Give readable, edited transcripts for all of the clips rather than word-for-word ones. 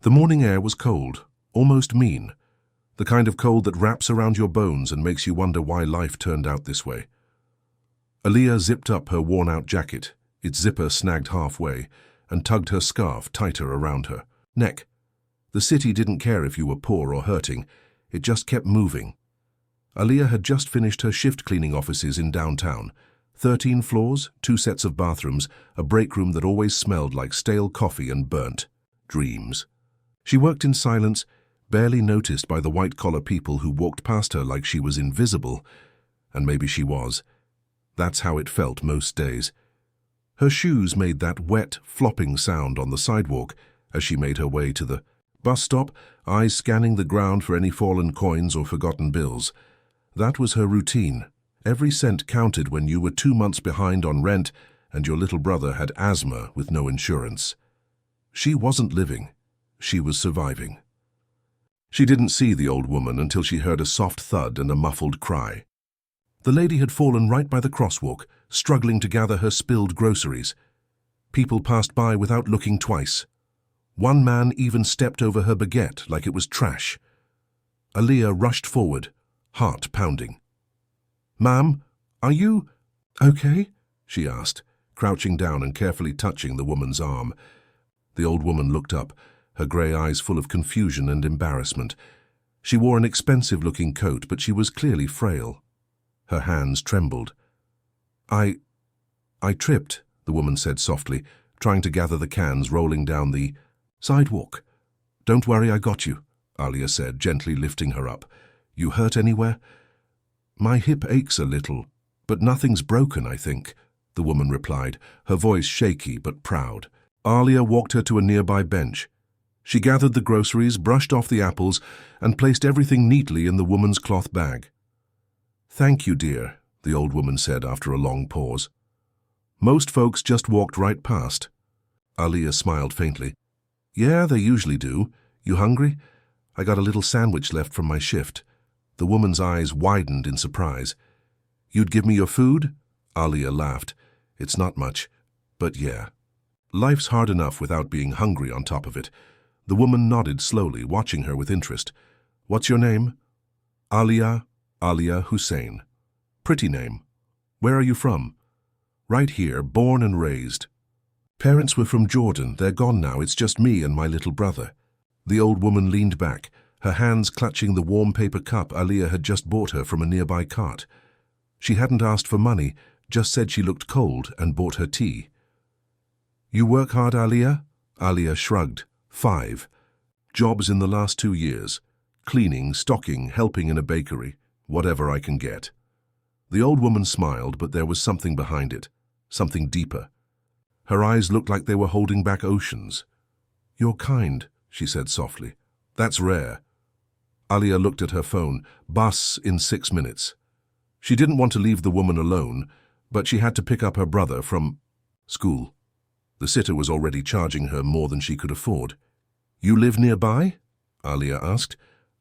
The morning air was cold, almost mean, the kind of cold that wraps around your bones and makes you wonder why life turned out this way. Aliyah zipped up her worn-out jacket, its zipper snagged halfway, and tugged her scarf tighter around her neck. The city didn't care if you were poor or hurting, it just kept moving. Aliyah had just finished her shift cleaning offices in downtown. 13 floors, 2 sets of bathrooms, a break room that always smelled like stale coffee and burnt dreams. She worked in silence, barely noticed by the white-collar people who walked past her like she was invisible, and maybe she was. That's how it felt most days. Her shoes made that wet, flopping sound on the sidewalk as she made her way to the bus stop, eyes scanning the ground for any fallen coins or forgotten bills. That was her routine. Every cent counted when you were 2 months behind on rent and your little brother had asthma with no insurance. She wasn't living. She was surviving. She didn't see the old woman until she heard a soft thud and a muffled cry. The lady had fallen right by the crosswalk, struggling to gather her spilled groceries. People passed by without looking twice. One man even stepped over her baguette like it was trash. Aliyah rushed forward, heart pounding. "Ma'am, are you okay?" she asked, crouching down and carefully touching the woman's arm. The old woman looked up, her grey eyes full of confusion and embarrassment. She wore an expensive-looking coat, but she was clearly frail. Her hands trembled. I tripped," the woman said softly, trying to gather the cans rolling down the sidewalk. "Don't worry, I got you," Aliyah said, gently lifting her up. "You hurt anywhere?" "My hip aches a little, but nothing's broken, I think," the woman replied, her voice shaky but proud. Aliyah walked her to a nearby bench. She gathered the groceries, brushed off the apples, and placed everything neatly in the woman's cloth bag. "Thank you, dear," the old woman said after a long pause. "Most folks just walked right past." Aliyah smiled faintly. "Yeah, they usually do. You hungry? I got a little sandwich left from my shift." The woman's eyes widened in surprise. "You'd give me your food?" Aliyah laughed. "It's not much, but yeah. Life's hard enough without being hungry on top of it." The woman nodded slowly, watching her with interest. "What's your name?" Aliyah Hussein. "Pretty name. Where are you from?" "Right here, born and raised. Parents were from Jordan. They're gone now. It's just me and my little brother." The old woman leaned back, her hands clutching the warm paper cup Aliyah had just bought her from a nearby cart. She hadn't asked for money, just said she looked cold and bought her tea. "You work hard, Aliyah?" Aliyah shrugged. 5. Jobs in the last 2 years. Cleaning, stocking, helping in a bakery. Whatever I can get. The old woman smiled, but there was something behind it. Something deeper. Her eyes looked like they were holding back oceans. "You're kind," she said softly. "That's rare." Aliyah looked at her phone. Bus in 6 minutes. She didn't want to leave the woman alone, but she had to pick up her brother from school. The sitter was already charging her more than she could afford. "You live nearby?" Aliyah asked.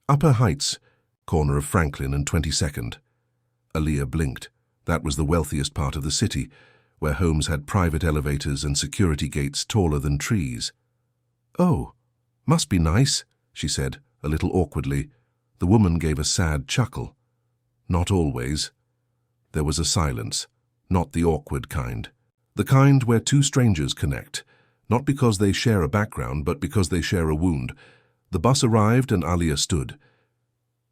"Upper Heights, corner of Franklin and 22nd. Aliyah blinked. That was the wealthiest part of the city, where homes had private elevators and security gates taller than trees. "Oh, must be nice," she said, a little awkwardly. The woman gave a sad chuckle. "Not always." There was a silence, not the awkward kind. The kind where 2 strangers connect, not because they share a background, but because they share a wound. The bus arrived and Aliyah stood.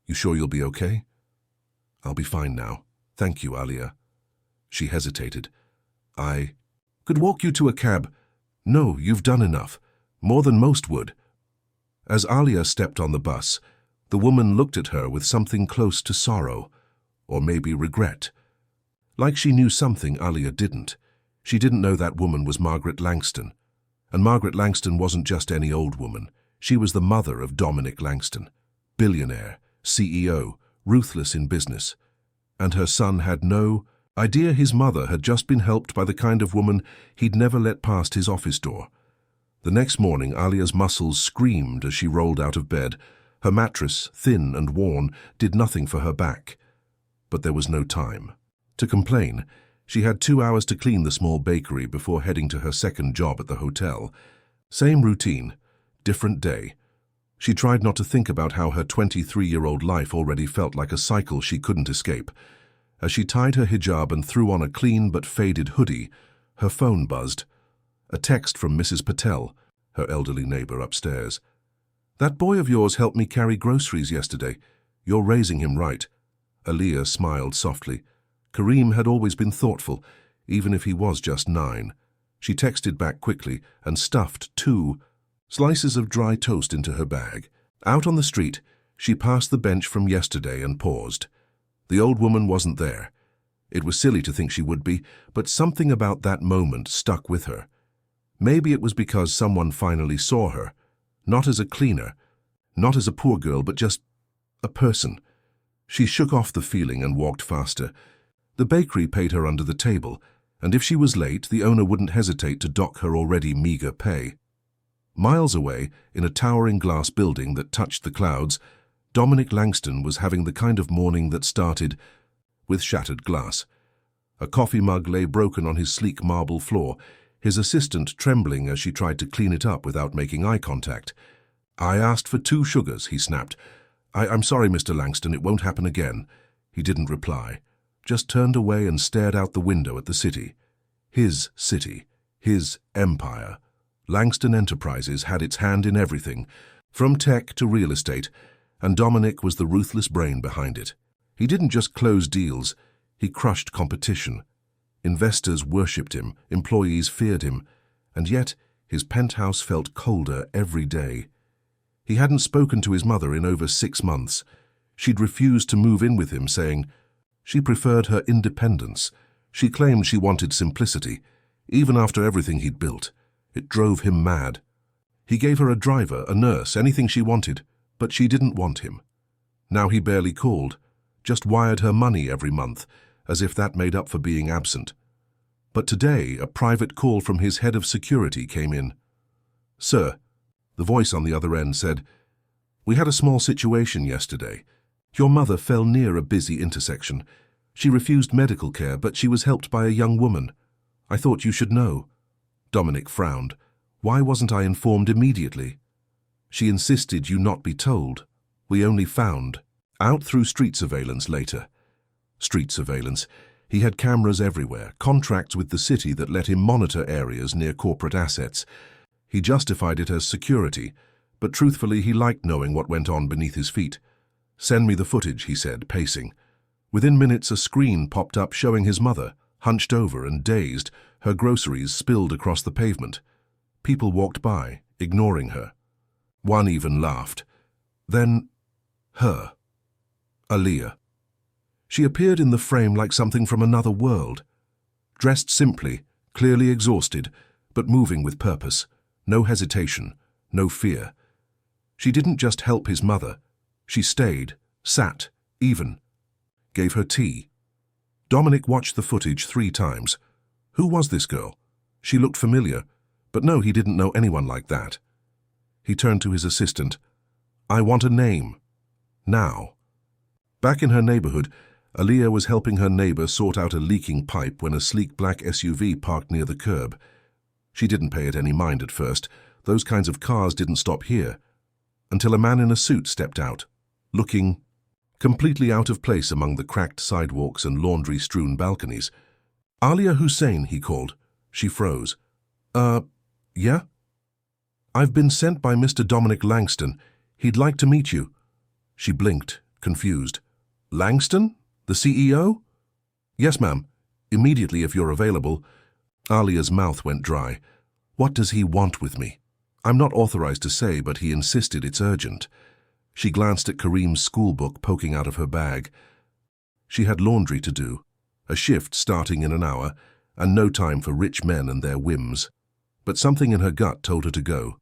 "You sure you'll be okay?" "I'll be fine now. Thank you, Aliyah." She hesitated. "I could walk you to a cab." "No, you've done enough. More than most would." As Aliyah stepped on the bus, the woman looked at her with something close to sorrow, or maybe regret. Like she knew something Aliyah didn't. She didn't know that woman was Margaret Langston. And Margaret Langston wasn't just any old woman. She was the mother of Dominic Langston, billionaire, CEO, ruthless in business. And her son had no idea his mother had just been helped by the kind of woman he'd never let past his office door. The next morning, Aliyah's muscles screamed as she rolled out of bed. Her mattress, thin and worn, did nothing for her back. But there was no time to complain. She had 2 hours to clean the small bakery before heading to her second job at the hotel. Same routine, different day. She tried not to think about how her 23-year-old life already felt like a cycle she couldn't escape. As she tied her hijab and threw on a clean but faded hoodie, her phone buzzed. A text from Mrs. Patel, her elderly neighbor upstairs. "That boy of yours helped me carry groceries yesterday. You're raising him right." Aliyah smiled softly. Kareem had always been thoughtful, even if he was just 9. She texted back quickly and stuffed 2 slices of dry toast into her bag. Out on the street, she passed the bench from yesterday and paused. The old woman wasn't there. It was silly to think she would be, but something about that moment stuck with her. Maybe it was because someone finally saw her, not as a cleaner, not as a poor girl, but just a person. She shook off the feeling and walked faster. The bakery paid her under the table, and if she was late, the owner wouldn't hesitate to dock her already meager pay. Miles away, in a towering glass building that touched the clouds, Dominic Langston was having the kind of morning that started with shattered glass. A coffee mug lay broken on his sleek marble floor, his assistant trembling as she tried to clean it up without making eye contact. "I asked for 2 sugars," he snapped. I'm sorry, Mr. Langston, it won't happen again." He didn't reply, just turned away and stared out the window at the city. His city, his empire. Langston Enterprises had its hand in everything, from tech to real estate, and Dominic was the ruthless brain behind it. He didn't just close deals, he crushed competition. Investors worshipped him, employees feared him, and yet his penthouse felt colder every day. He hadn't spoken to his mother in over 6 months. She'd refused to move in with him, saying she preferred her independence. She claimed she wanted simplicity, even after everything he'd built. It drove him mad. He gave her a driver, a nurse, anything she wanted, but she didn't want him. Now he barely called, just wired her money every month, as if that made up for being absent. But today, a private call from his head of security came in. "Sir," the voice on the other end said, "we had a small situation yesterday. Your mother fell near a busy intersection. She refused medical care, but she was helped by a young woman. I thought you should know." Dominic frowned. "Why wasn't I informed immediately?" "She insisted you not be told. We only found out through street surveillance later." Street surveillance. He had cameras everywhere, contracts with the city that let him monitor areas near corporate assets. He justified it as security, but truthfully he liked knowing what went on beneath his feet. "Send me the footage," he said, pacing. Within minutes a screen popped up showing his mother, hunched over and dazed, her groceries spilled across the pavement. People walked by, ignoring her. One even laughed. Then, her. Aliyah. She appeared in the frame like something from another world. Dressed simply, clearly exhausted, but moving with purpose. No hesitation, no fear. She didn't just help his mother. She stayed, sat, even. Gave her tea. Dominic watched the footage 3 times. Who was this girl? She looked familiar, but no, he didn't know anyone like that. He turned to his assistant. "I want a name. Now." Back in her neighborhood, Aliyah was helping her neighbor sort out a leaking pipe when a sleek black SUV parked near the curb. She didn't pay it any mind at first. Those kinds of cars didn't stop here. Until a man in a suit stepped out, looking completely out of place among the cracked sidewalks and laundry-strewn balconies. "Alia Hussein," he called. She froze. Yeah?" "I've been sent by Mr. Dominic Langston. He'd like to meet you." She blinked, confused. "Langston? The CEO?" "Yes, ma'am. Immediately if you're available." Alia's mouth went dry. "What does he want with me?" "I'm not authorized to say, but he insisted it's urgent." She glanced at Kareem's schoolbook poking out of her bag. She had laundry to do, a shift starting in an hour, and no time for rich men and their whims. But something in her gut told her to go.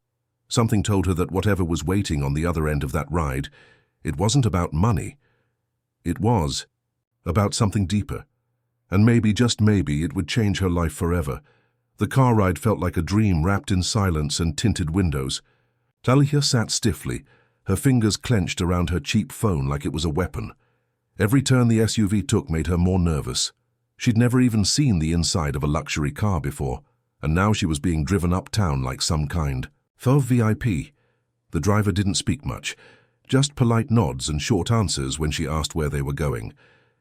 Something told her that whatever was waiting on the other end of that ride, it wasn't about money. It was about something deeper. And maybe, just maybe, it would change her life forever. The car ride felt like a dream wrapped in silence and tinted windows. Talia sat stiffly, her fingers clenched around her cheap phone like it was a weapon. Every turn the SUV took made her more nervous. She'd never even seen the inside of a luxury car before, and now she was being driven uptown like some kind of VIP. The driver didn't speak much, just polite nods and short answers when she asked where they were going.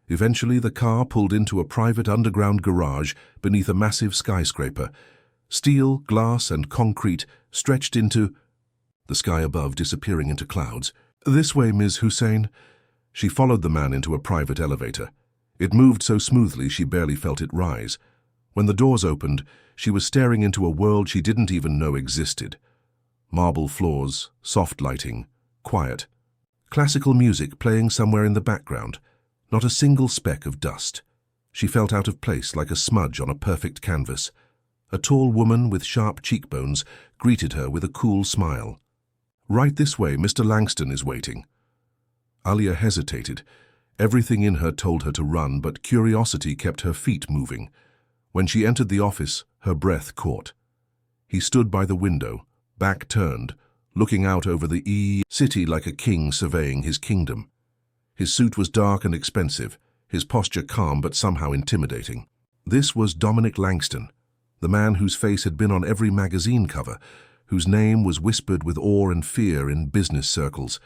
Eventually, the car pulled into a private underground garage beneath a massive skyscraper. Steel, glass, and concrete stretched into the sky above, disappearing into clouds. "This way, Ms. Hussein." She followed the man into a private elevator. It moved so smoothly she barely felt it rise. When the doors opened, she was staring into a world she didn't even know existed. Marble floors, soft lighting, quiet. Classical music playing somewhere in the background. Not a single speck of dust. She felt out of place, like a smudge on a perfect canvas. A tall woman with sharp cheekbones greeted her with a cool smile. "Right this way, Mr. Langston is waiting." Alia hesitated. Everything in her told her to run, but curiosity kept her feet moving. When she entered the office, her breath caught. He stood by the window, back turned, looking out over the city like a king surveying his kingdom. His suit was dark and expensive, his posture calm but somehow intimidating. This was Dominic Langston, the man whose face had been on every magazine cover, whose name was whispered with awe and fear in business circles.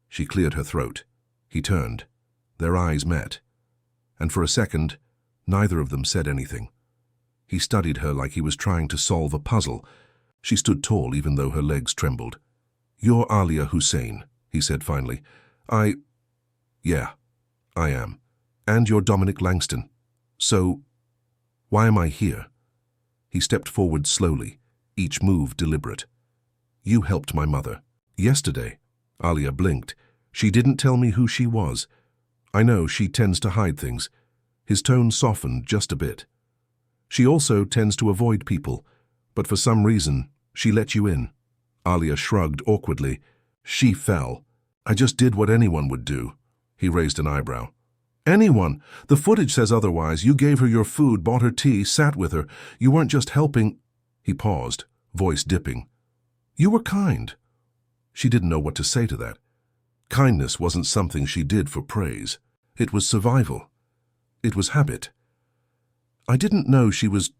She cleared her throat. He turned. Their eyes met. And for a second, neither of them said anything. He studied her like he was trying to solve a puzzle. She stood tall even though her legs trembled. "You're Alia Hussein," he said finally. Yeah, I am. And you're Dominic Langston. So, why am I here?" He stepped forward slowly, each move deliberate. "You helped my mother." "Yesterday." Alia blinked. "She didn't tell me who she was." "I know, she tends to hide things." His tone softened just a bit. "She also tends to avoid people, but for some reason, she let you in." Alia shrugged awkwardly. "She fell. I just did what anyone would do." He raised an eyebrow. "Anyone? The footage says otherwise. You gave her your food, bought her tea, sat with her. You weren't just helping." He paused, voice dipping. "You were kind." She didn't know what to say to that. Kindness wasn't something she did for praise. It was survival. It was habit. "I didn't know she was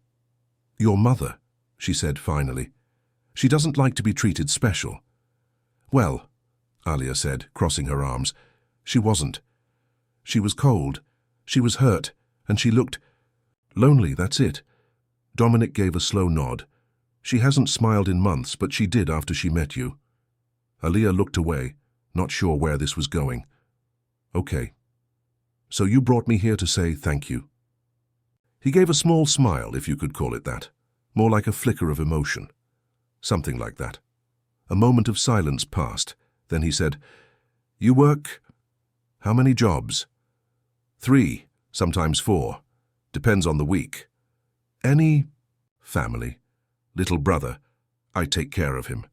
your mother," she said finally. "She doesn't like to be treated special." "Well," Alia said, crossing her arms, "she wasn't. She was cold, she was hurt, and she looked lonely, that's it." Dominic gave a slow nod. "She hasn't smiled in months, but she did after she met you." Alia looked away, not sure where this was going. "Okay. So you brought me here to say thank you." He gave a small smile, if you could call it that, more like a flicker of emotion. Something like that. A moment of silence passed. Then he said, "You work how many jobs?" "3, sometimes 4. Depends on the week." "Any family? Little brother? I take care of him."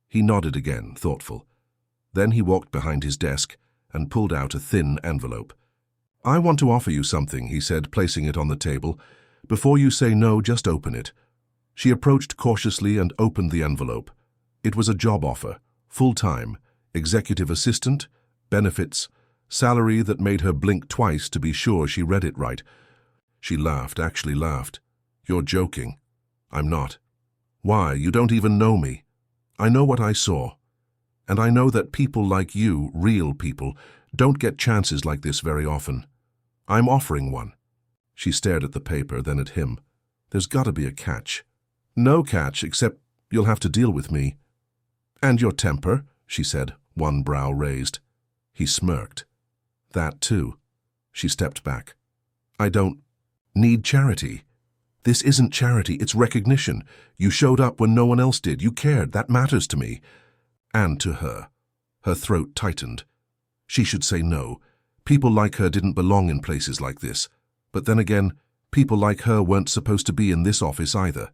He nodded again, thoughtful. Then he walked behind his desk and pulled out a thin envelope. "I want to offer you something," he said, placing it on the table. "Before you say no, just open it." She approached cautiously and opened the envelope. It was a job offer, full-time, executive assistant, benefits, salary that made her blink twice to be sure she read it right. She laughed, actually laughed. "You're joking." "I'm not." "Why? You don't even know me." "I know what I saw. And I know that people like you, real people, don't get chances like this very often. I'm offering one." She stared at the paper, then at him. "There's got to be a catch." "No catch, except you'll have to deal with me." "And your temper," she said, one brow raised. He smirked. "That too." She stepped back. "I don't need charity. This isn't charity, it's recognition. You showed up when no one else did. You cared. That matters to me." And to her. Her throat tightened. She should say no. People like her didn't belong in places like this. But then again, people like her weren't supposed to be in this office either.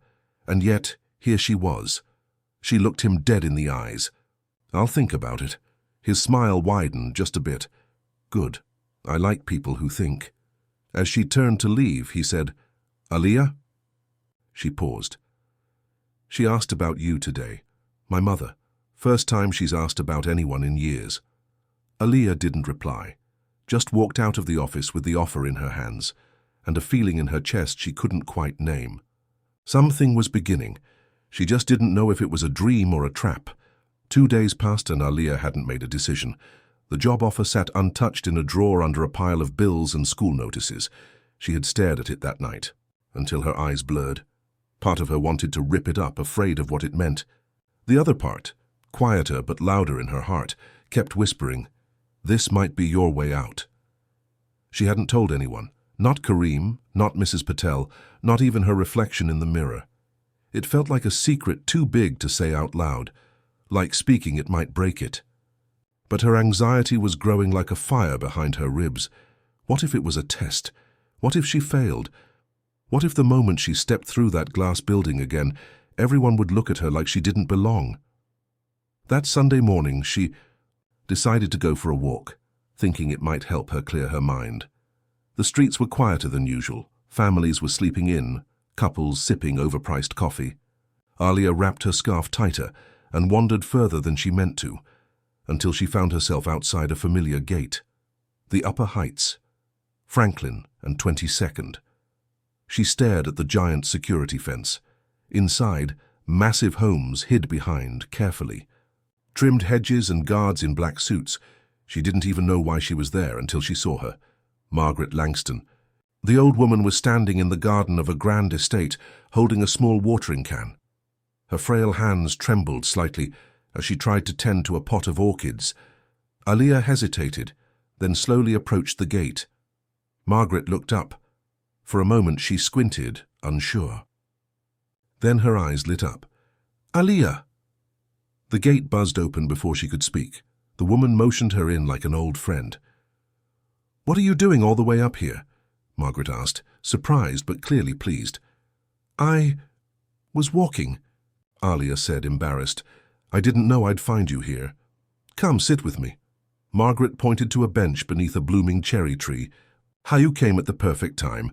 And yet, here she was. She looked him dead in the eyes. "I'll think about it." His smile widened just a bit. "Good. I like people who think." As she turned to leave, he said, "Alia?" She paused. "She asked about you today. My mother. First time she's asked about anyone in years." Alia didn't reply, just walked out of the office with the offer in her hands, and a feeling in her chest she couldn't quite name. Something was beginning. She just didn't know if it was a dream or a trap, 2 days passed and Aliyah hadn't made a decision. The job offer sat untouched in a drawer under a pile of bills and school notices. She had stared at it that night, until her eyes blurred. Part of her wanted to rip it up, afraid of what it meant. The other part, quieter but louder in her heart, kept whispering, "This might be your way out." She hadn't told anyone, not Kareem, not Mrs. Patel, not even her reflection in the mirror. It felt like a secret too big to say out loud, like speaking it might break it. But her anxiety was growing like a fire behind her ribs. What if it was a test? What if she failed? What if the moment she stepped through that glass building again, everyone would look at her like she didn't belong? That Sunday morning, she decided to go for a walk, thinking it might help her clear her mind. The streets were quieter than usual. Families were sleeping in, couples sipping overpriced coffee. Aliyah wrapped her scarf tighter and wandered further than she meant to, until she found herself outside a familiar gate. The Upper Heights, Franklin and 22nd. She stared at the giant security fence. Inside, massive homes hid behind carefully. Trimmed hedges and guards in black suits. She didn't even know why she was there until she saw her. Margaret Langston. The old woman was standing in the garden of a grand estate, holding a small watering can. Her frail hands trembled slightly as she tried to tend to a pot of orchids. Aliyah hesitated, then slowly approached the gate. Margaret looked up. For a moment she squinted, unsure. Then her eyes lit up. "Aliyah!" The gate buzzed open before she could speak. The woman motioned her in like an old friend. "What are you doing all the way up here?" Margaret asked, surprised but clearly pleased. "I was walking," Aliyah said, embarrassed. "I didn't know I'd find you here. Come, sit with me." Margaret pointed to a bench beneath a blooming cherry tree. "You came at the perfect time.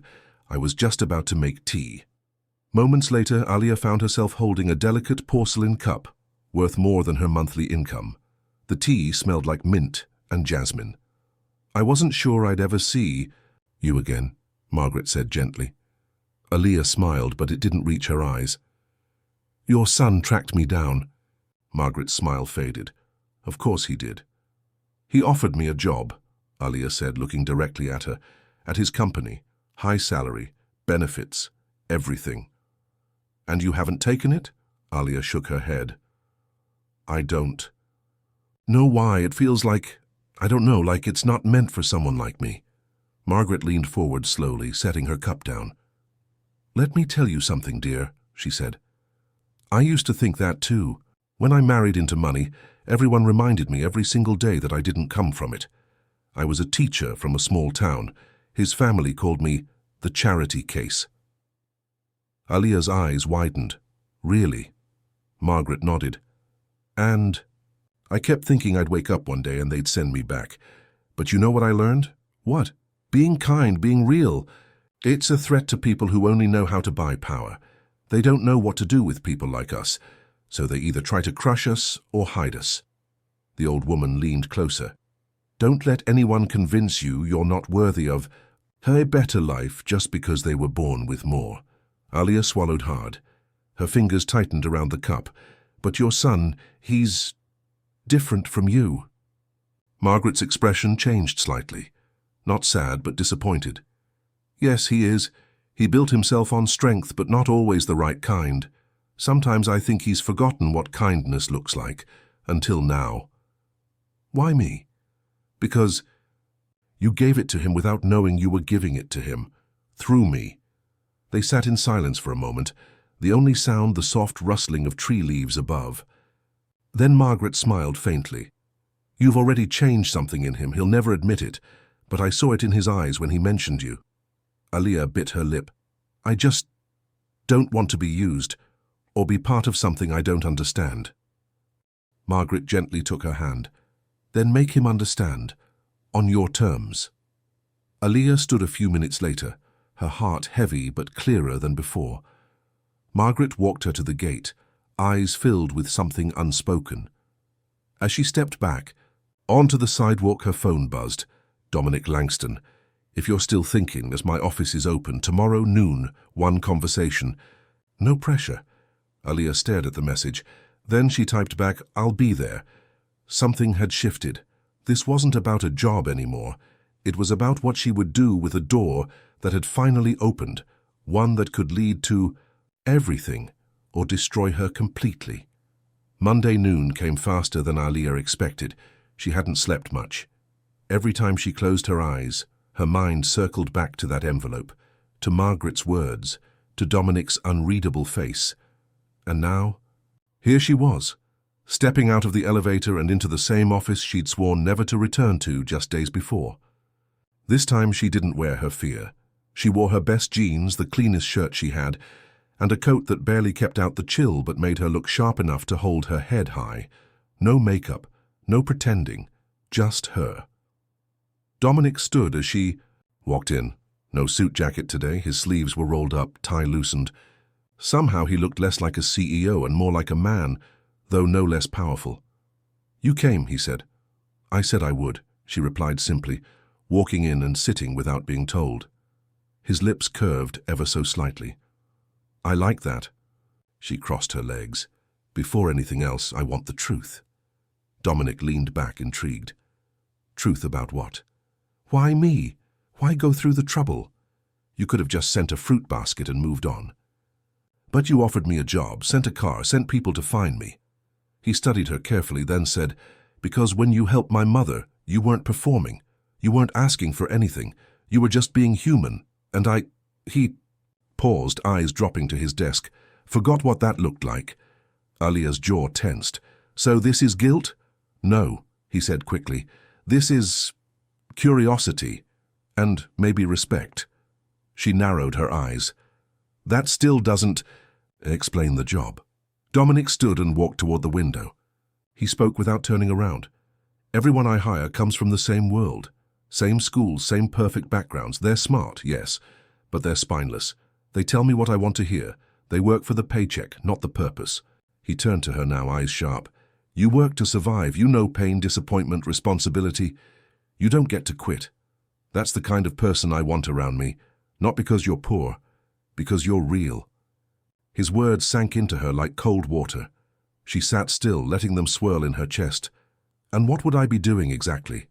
I was just about to make tea." Moments later, Aliyah found herself holding a delicate porcelain cup, worth more than her monthly income. The tea smelled like mint and jasmine. "I wasn't sure I'd ever see you again," Margaret said gently. Aliyah smiled, but it didn't reach her eyes. "Your son tracked me down." Margaret's smile faded. "Of course he did." "He offered me a job," Aliyah said, looking directly at her. "At his company. High salary, benefits, everything." "And you haven't taken it?" Aliyah shook her head. "I don't know why. It feels like, I don't know, like it's not meant for someone like me." Margaret leaned forward slowly, setting her cup down. "Let me tell you something, dear," she said. "I used to think that too. When I married into money, everyone reminded me every single day that I didn't come from it. I was a teacher from a small town. His family called me the charity case." Aliyah's eyes widened. "Really?" Margaret nodded. "And I kept thinking I'd wake up one day and they'd send me back. But you know what I learned?" "What?" "Being kind, being real. It's a threat to people who only know how to buy power. They don't know what to do with people like us, so they either try to crush us or hide us." The old woman leaned closer. "Don't let anyone convince you you're not worthy of a better life just because they were born with more." Aliyah swallowed hard. Her fingers tightened around the cup. "But your son, he's different from you." Margaret's expression changed slightly. Not sad, but disappointed. "Yes, he is. He built himself on strength, but not always the right kind. Sometimes I think he's forgotten what kindness looks like, until now." "Why me?" "Because you gave it to him without knowing you were giving it to him. Through me." They sat in silence for a moment, the only sound the soft rustling of tree leaves above. Then Margaret smiled faintly. "You've already changed something in him. He'll never admit it, but I saw it in his eyes when he mentioned you." Aliyah bit her lip. "I just don't want to be used, or be part of something I don't understand." Margaret gently took her hand. "Then make him understand, on your terms." Aliyah stood a few minutes later, her heart heavy but clearer than before. Margaret walked her to the gate, eyes filled with something unspoken. As she stepped back, onto the sidewalk her phone buzzed. "Dominic Langston. If you're still thinking, as my office is open, tomorrow noon, one conversation." "No pressure." Aliyah stared at the message. Then she typed back, "I'll be there." Something had shifted. This wasn't about a job anymore. It was about what she would do with a door that had finally opened, one that could lead to everything or destroy her completely. Monday noon came faster than Aliyah expected. She hadn't slept much. Every time she closed her eyes, her mind circled back to that envelope, to Margaret's words, to Dominic's unreadable face. And now, here she was, stepping out of the elevator and into the same office she'd sworn never to return to just days before. This time she didn't wear her fear. She wore her best jeans, the cleanest shirt she had, and a coat that barely kept out the chill but made her look sharp enough to hold her head high. No makeup, no pretending, just her. Dominic stood as she walked in. No suit jacket today, his sleeves were rolled up, tie loosened. Somehow he looked less like a CEO and more like a man, though no less powerful. "You came," he said. "I said I would," she replied simply, walking in and sitting without being told. His lips curved ever so slightly. "I like that." She crossed her legs. "Before anything else, I want the truth." Dominic leaned back, intrigued. "Truth about what?" "Why me? Why go through the trouble? You could have just sent a fruit basket and moved on." "But you offered me a job, sent a car, sent people to find me." He studied her carefully, then said, "Because when you helped my mother, you weren't performing. You weren't asking for anything. You were just being human. And He paused, eyes dropping to his desk. Forgot what that looked like. Aliyah's jaw tensed. "So this is guilt?" "No," he said quickly. "This is curiosity. And maybe respect." She narrowed her eyes. "That still doesn't explain the job." Dominic stood and walked toward the window. He spoke without turning around. "Everyone I hire comes from the same world. Same schools, same perfect backgrounds. They're smart, yes, but they're spineless. They tell me what I want to hear. They work for the paycheck, not the purpose." He turned to her now, eyes sharp. "You work to survive. You know pain, disappointment, responsibility. You don't get to quit. That's the kind of person I want around me. Not because you're poor, because you're real." His words sank into her like cold water. She sat still, letting them swirl in her chest. "And what would I be doing exactly?"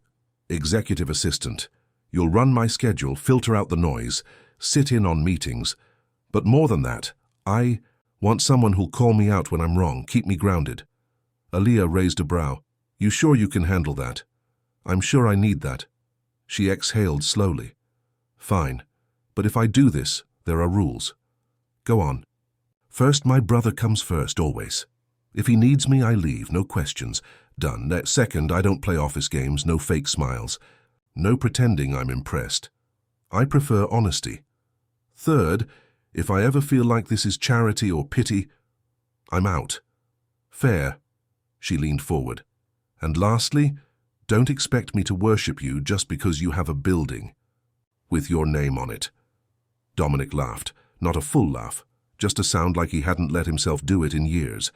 "Executive assistant. You'll run my schedule, filter out the noise, sit in on meetings. But more than that, I want someone who'll call me out when I'm wrong, keep me grounded." Aliyah raised a brow. "You sure you can handle that?" "I'm sure I need that." She exhaled slowly. "Fine. But if I do this, there are rules." "Go on." "First, my brother comes first, always. If he needs me, I leave, no questions. Done. Second, I don't play office games, no fake smiles. No pretending I'm impressed. I prefer honesty. Third, if I ever feel like this is charity or pity, I'm out. Fair." She leaned forward. "And lastly, don't expect me to worship you just because you have a building with your name on it." Dominic laughed, not a full laugh, just a sound like he hadn't let himself do it in years.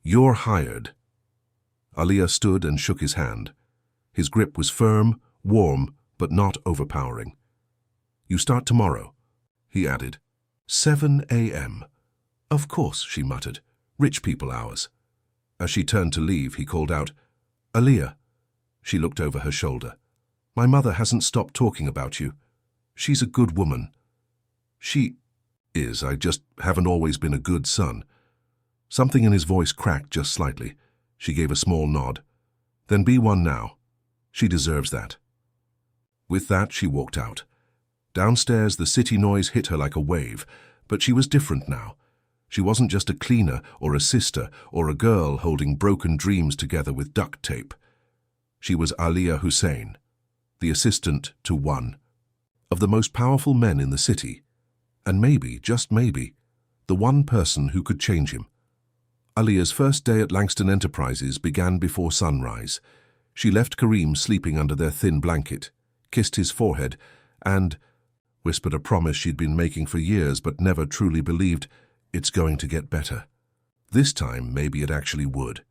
"You're hired." Aliyah stood and shook his hand. His grip was firm, warm, but not overpowering. "You start tomorrow," he added. 7 a.m. "Of course," she muttered. "Rich people hours." As she turned to leave, he called out, "Aliyah." She looked over her shoulder. "My mother hasn't stopped talking about you. She's a good woman." "She is. I just haven't always been a good son." Something in his voice cracked just slightly. She gave a small nod. "Then be one now. She deserves that." With that, she walked out. Downstairs, the city noise hit her like a wave, but she was different now. She wasn't just a cleaner or a sister or a girl holding broken dreams together with duct tape. She was Aliyah Hussein, the assistant to one of the most powerful men in the city, and maybe, just maybe, the one person who could change him. Aliyah's first day at Langston Enterprises began before sunrise. She left Kareem sleeping under their thin blanket, kissed his forehead, and whispered a promise she'd been making for years but never truly believed, "It's going to get better." This time, maybe it actually would.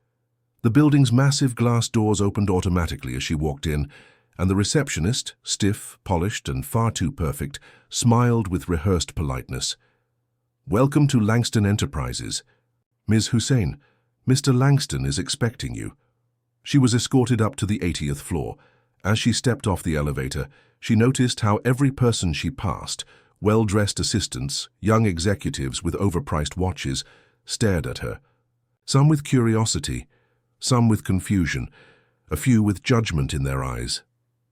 The building's massive glass doors opened automatically as she walked in, and the receptionist, stiff, polished, and far too perfect, smiled with rehearsed politeness. "Welcome to Langston Enterprises. Ms. Hussein, "Mr. Langston is expecting you." She was escorted up to the 80th floor. As she stepped off the elevator, she noticed how every person she passed, well-dressed assistants, young executives with overpriced watches, stared at her. Some with curiosity, some with confusion, a few with judgment in their eyes.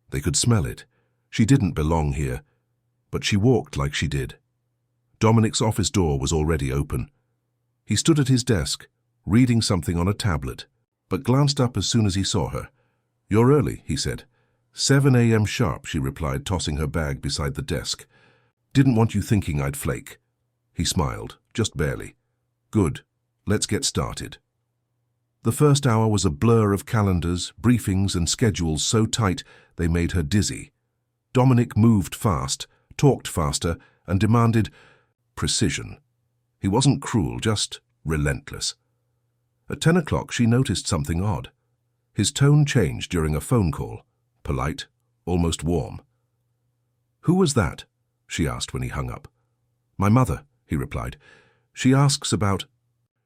They could smell it. She didn't belong here, but she walked like she did. Dominic's office door was already open. He stood at his desk, reading something on a tablet, but glanced up as soon as he saw her. "You're early," he said. 7 a.m. sharp, she replied, tossing her bag beside the desk. "Didn't want you thinking I'd flake." He smiled, just barely. "Good. Let's get started." The first hour was a blur of calendars, briefings, and schedules so tight they made her dizzy. Dominic moved fast, talked faster, and demanded precision. He wasn't cruel, just relentless. At 10 o'clock, she noticed something odd. His tone changed during a phone call, polite, almost warm. "Who was that?" she asked when he hung up. "My mother," he replied. "She asks about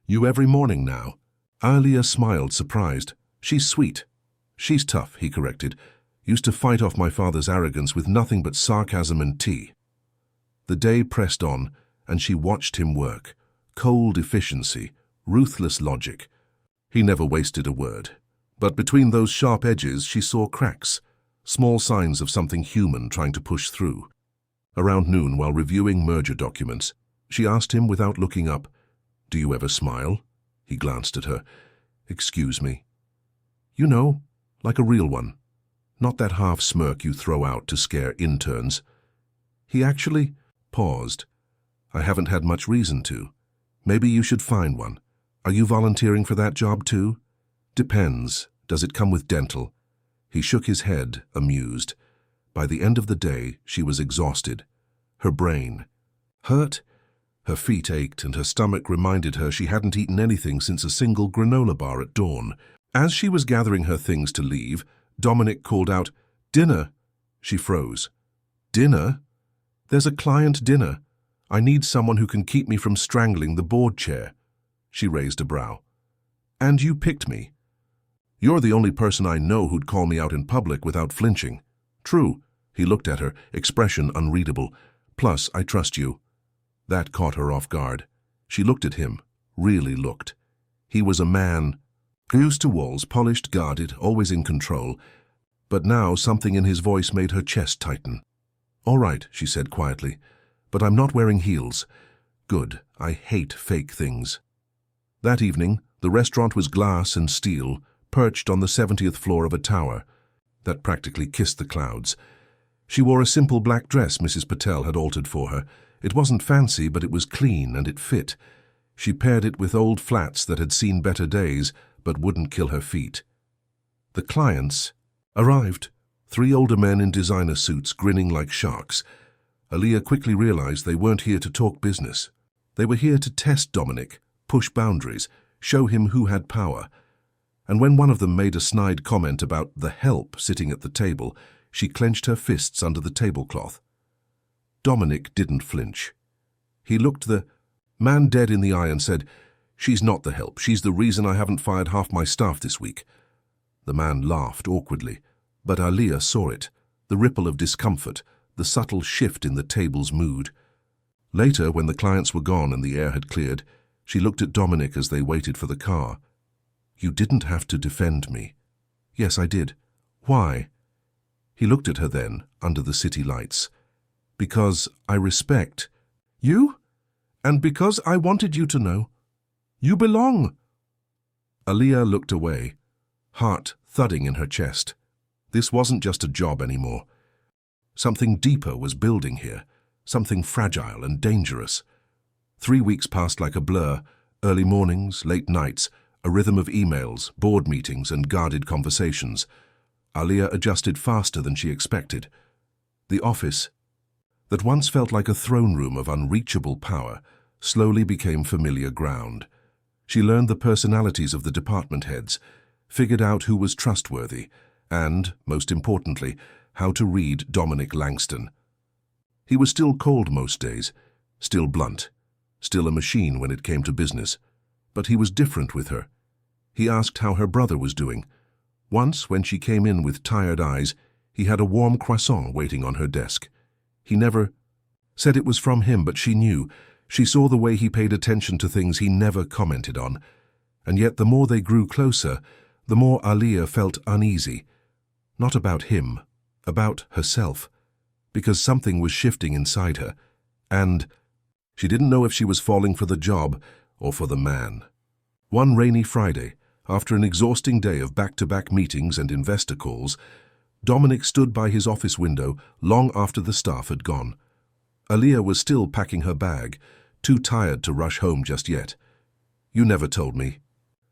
you every morning now." Alia smiled, surprised. "She's sweet." "She's tough," he corrected. "Used to fight off my father's arrogance with nothing but sarcasm and tea." The day pressed on, and she watched him work. Cold efficiency, ruthless logic. He never wasted a word. But between those sharp edges, she saw cracks, small signs of something human trying to push through. Around noon, while reviewing merger documents, she asked him without looking up, "Do you ever smile?" He glanced at her. "Excuse me." "You know, like a real one. Not that half smirk you throw out to scare interns." He actually paused. "I haven't had much reason to. Maybe you should find one. Are you volunteering for that job too?" "Depends. Does it come with dental?" He shook his head, amused. By the end of the day, she was exhausted. Her brain hurt. Her feet ached, and her stomach reminded her she hadn't eaten anything since a single granola bar at dawn. As she was gathering her things to leave, Dominic called out, "Dinner!" She froze. "Dinner? There's a client dinner. I need someone who can keep me from strangling the board chair." She raised a brow. "And you picked me. You're the only person I know who'd call me out in public without flinching." "True." He looked at her, expression unreadable. "Plus, I trust you." That caught her off guard. She looked at him, really looked. He was a man, used to walls, polished, guarded, always in control. But now something in his voice made her chest tighten. "All right," she said quietly, "but I'm not wearing heels." "Good. I hate fake things." That evening, the restaurant was glass and steel, perched on the 70th floor of a tower that practically kissed the clouds. She wore a simple black dress Mrs. Patel had altered for her. It wasn't fancy, but it was clean and it fit. She paired it with old flats that had seen better days, but wouldn't kill her feet. The clients arrived, 3 older men in designer suits grinning like sharks. Alia quickly realized they weren't here to talk business. They were here to test Dominic, push boundaries, show him who had power. And when one of them made a snide comment about the help sitting at the table, she clenched her fists under the tablecloth. Dominic didn't flinch. He looked the man dead in the eye and said, "She's not the help. She's the reason I haven't fired half my staff this week." The man laughed awkwardly, but Alia saw it, the ripple of discomfort, the subtle shift in the table's mood. Later, when the clients were gone and the air had cleared, she looked at Dominic as they waited for the car. "You didn't have to defend me." "Yes, I did." "Why?" He looked at her then, under the city lights. "Because I respect you, and because I wanted you to know. You belong." Alia looked away, heart thudding in her chest. This wasn't just a job anymore. Something deeper was building here, something fragile and dangerous. 3 weeks passed like a blur, early mornings, late nights, a rhythm of emails, board meetings, and guarded conversations. Alia adjusted faster than she expected. The office, that once felt like a throne room of unreachable power, slowly became familiar ground. She learned the personalities of the department heads, figured out who was trustworthy, and, most importantly, how to read Dominic Langston. He was still cold most days, still blunt, still a machine when it came to business. But he was different with her. He asked how her brother was doing. Once, when she came in with tired eyes, he had a warm croissant waiting on her desk. He never said it was from him, but she knew. She saw the way he paid attention to things he never commented on. And yet the more they grew closer, the more Aliyah felt uneasy. Not about him, about herself. Because something was shifting inside her. And she didn't know if she was falling for the job or for the man. One rainy Friday, after an exhausting day of back-to-back meetings and investor calls, Dominic stood by his office window long after the staff had gone. Aliyah was still packing her bag, too tired to rush home just yet. "You never told me,"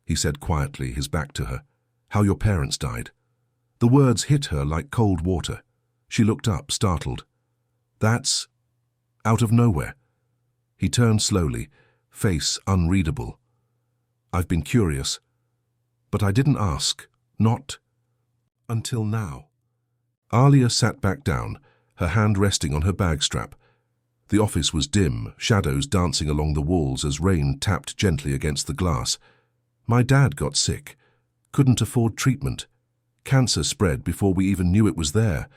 he said quietly, his back to her, "how your parents died." The words hit her like cold water. She looked up, startled. "That's out of nowhere." He turned slowly, face unreadable. "I've been curious, but I didn't ask, not until now." Aliyah sat back down, her hand resting on her bag strap. The office was dim, shadows dancing along the walls as rain tapped gently against the glass. "My dad got sick. Couldn't afford treatment. Cancer spread before we even knew it was there.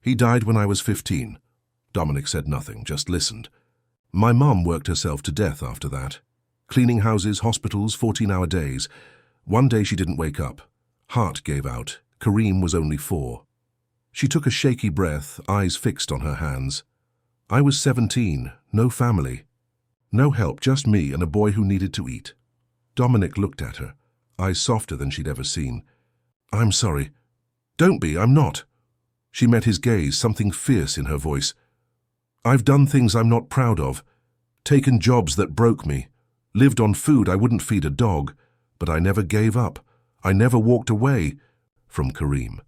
He died when I was 15. Dominic said nothing, just listened. "My mum worked herself to death after that. Cleaning houses, hospitals, 14-hour days. One day she didn't wake up. Heart gave out. Kareem was only 4. She took a shaky breath, eyes fixed on her hands. I was 17, no family. No help, just me and a boy who needed to eat." Dominic looked at her, eyes softer than she'd ever seen. "I'm sorry." "Don't be, I'm not." She met his gaze, something fierce in her voice. "I've done things I'm not proud of. Taken jobs that broke me. Lived on food I wouldn't feed a dog. But I never gave up. I never walked away from Kareem."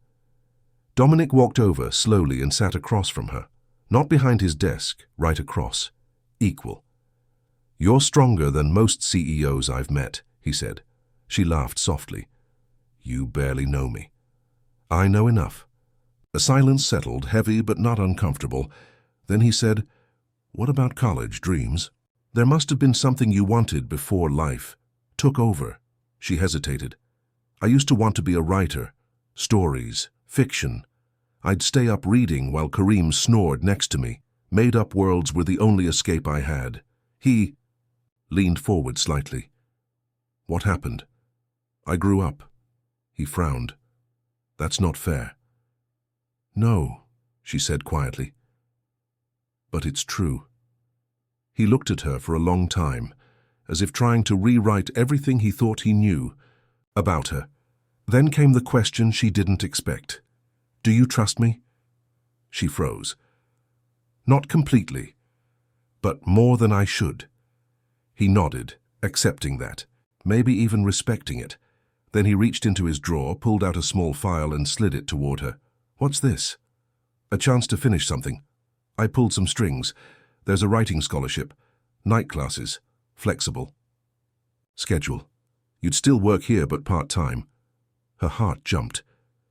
Dominic walked over slowly and sat across from her. Not behind his desk, right across. Equal. "You're stronger than most CEOs I've met," he said. She laughed softly. "You barely know me." "I know enough." A silence settled, heavy but not uncomfortable. Then he said, "What about college dreams? There must have been something you wanted before life took over." She hesitated. "I used to want to be a writer. Stories, fiction. I'd stay up reading while Kareem snored next to me. Made-up worlds were the only escape I had." He leaned forward slightly. "What happened?" "I grew up." He frowned. "That's not fair." "No," she said quietly. "But it's true." He looked at her for a long time, as if trying to rewrite everything he thought he knew about her. Then came the question she didn't expect. "Do you trust me?" She froze. "Not completely, but more than I should." He nodded, accepting that, maybe even respecting it. Then he reached into his drawer, pulled out a small file and slid it toward her. "What's this?" "A chance to finish something. I pulled some strings. There's a writing scholarship. Night classes. Flexible. Schedule. You'd still work here, but part-time." Her heart jumped.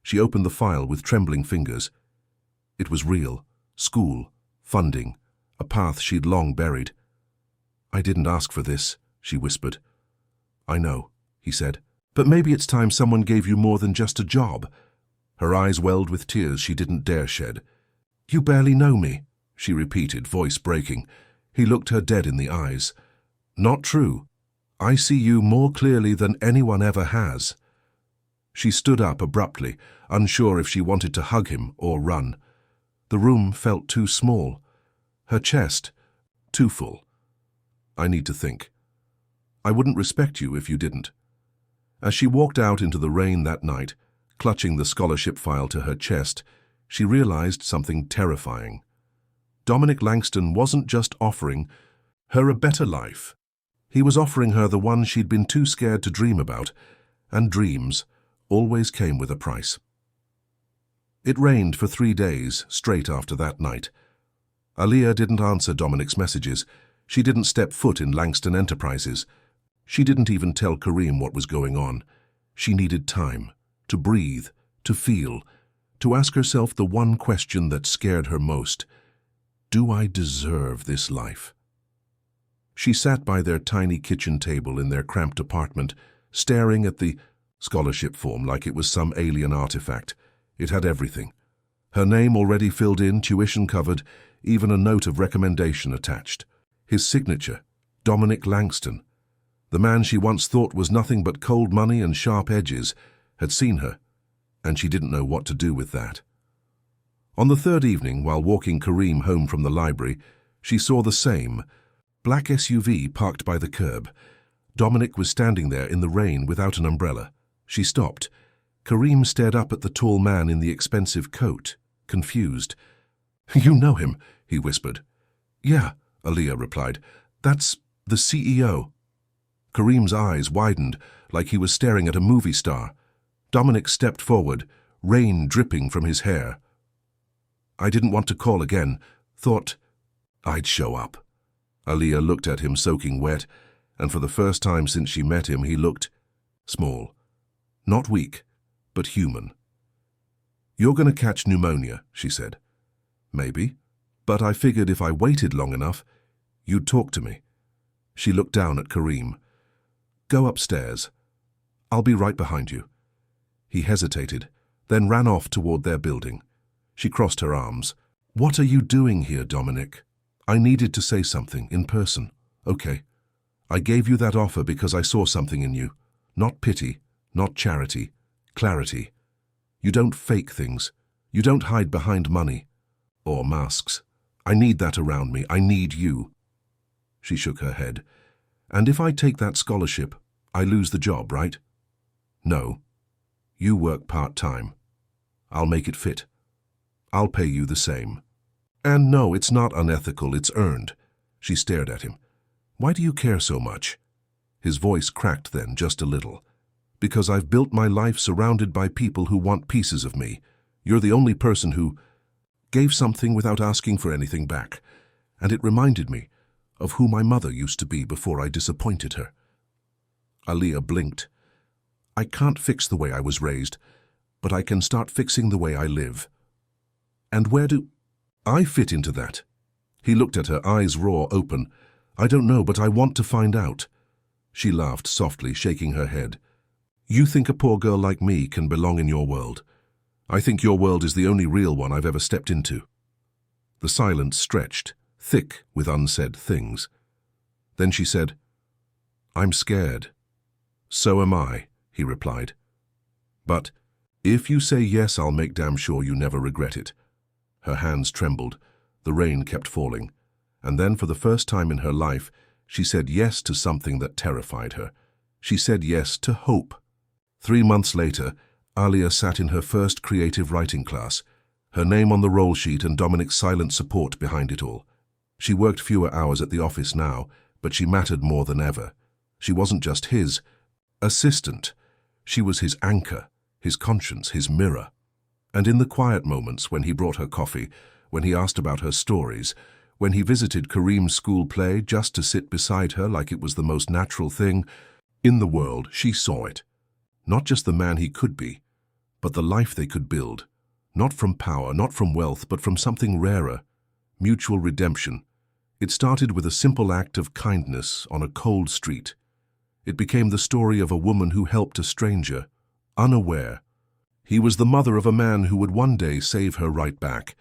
She opened the file with trembling fingers. It was real. School. Funding. A path she'd long buried. "I didn't ask for this," she whispered. "I know," he said. "But maybe it's time someone gave you more than just a job." Her eyes welled with tears she didn't dare shed. "You barely know me," she repeated, voice breaking. He looked her dead in the eyes. "Not true. I see you more clearly than anyone ever has." She stood up abruptly, unsure if she wanted to hug him or run. The room felt too small. Her chest, too full. "I need to think. I wouldn't respect you if you didn't." As she walked out into the rain that night, clutching the scholarship file to her chest, she realized something terrifying. Dominic Langston wasn't just offering her a better life. He was offering her the one she'd been too scared to dream about, and dreams always came with a price. It rained for 3 days straight after that night. Aliyah didn't answer Dominic's messages. She didn't step foot in Langston Enterprises. She didn't even tell Kareem what was going on. She needed time, to breathe, to feel, to ask herself the one question that scared her most. Do I deserve this life? She sat by their tiny kitchen table in their cramped apartment, staring at the scholarship form like it was some alien artifact. It had everything. Her name already filled in, tuition covered, even a note of recommendation attached. His signature, Dominic Langston. The man she once thought was nothing but cold money and sharp edges, had seen her, and she didn't know what to do with that. On the third evening, while walking Kareem home from the library, she saw the same black SUV parked by the curb. Dominic was standing there in the rain without an umbrella. She stopped. Kareem stared up at the tall man in the expensive coat, confused. "You know him," he whispered. "Yeah," Aaliyah replied. "That's the CEO." Kareem's eyes widened, like he was staring at a movie star. Dominic stepped forward, rain dripping from his hair. "I didn't want to call again. Thought I'd show up." Aaliyah looked at him soaking wet, and for the first time since she met him, he looked small. Not weak, but human. "You're going to catch pneumonia," she said. "Maybe, but I figured if I waited long enough, you'd talk to me." She looked down at Kareem. "Go upstairs. I'll be right behind you." He hesitated, then ran off toward their building. She crossed her arms. "What are you doing here, Dominic? I needed to say something, in person. Okay. I gave you that offer because I saw something in you. Not pity, not charity, clarity. You don't fake things. You don't hide behind money. Or masks. I need that around me. I need you." She shook her head. "And if I take that scholarship, I lose the job, right?" "No. You work part-time. I'll make it fit. I'll pay you the same. And no, it's not unethical, it's earned." She stared at him. "Why do you care so much?" His voice cracked then, just a little. "Because I've built my life surrounded by people who want pieces of me. You're the only person who gave something without asking for anything back. And it reminded me of who my mother used to be before I disappointed her." Aaliyah blinked. "I can't fix the way I was raised, but I can start fixing the way I live." "And where do I fit into that?" He looked at her, eyes raw, open. "I don't know, but I want to find out." She laughed softly, shaking her head. "You think a poor girl like me can belong in your world. I think your world is the only real one I've ever stepped into." The silence stretched, thick with unsaid things. Then she said, "I'm scared." "So am I," he replied. "But if you say yes, I'll make damn sure you never regret it." Her hands trembled. The rain kept falling. And then, for the first time in her life, she said yes to something that terrified her. She said yes to hope. 3 months later, Aaliyah sat in her first creative writing class, her name on the roll sheet and Dominic's silent support behind it all. She worked fewer hours at the office now, but she mattered more than ever. She wasn't just his assistant. She was his anchor, his conscience, his mirror. And in the quiet moments, when he brought her coffee, when he asked about her stories, when he visited Kareem's school play just to sit beside her like it was the most natural thing in the world, she saw it. Not just the man he could be, but the life they could build. Not from power, not from wealth, but from something rarer, mutual redemption. It started with a simple act of kindness on a cold street. It became the story of a woman who helped a stranger, unaware. He was the mother of a man who would one day save her right back,